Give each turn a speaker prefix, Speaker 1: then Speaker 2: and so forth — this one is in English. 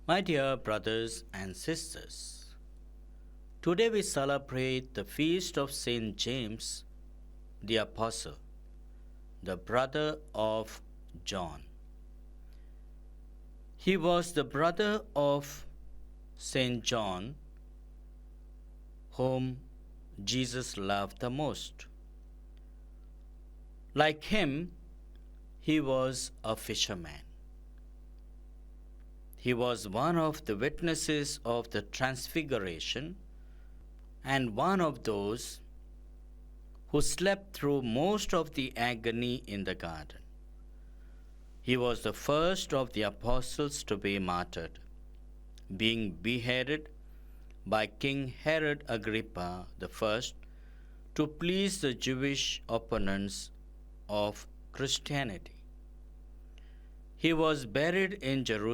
Speaker 1: My dear brothers and sisters, today we celebrate the feast of Saint James the Apostle, the brother of John. He was the brother of Saint John, whom Jesus loved the most. Like him, he was a fisherman. He was one of the witnesses of the Transfiguration and one of those who slept through most of the agony in the garden. He was the first of the apostles to be martyred, being beheaded by King Herod Agrippa I to please the Jewish opponents of Christianity. He was buried in Jerusalem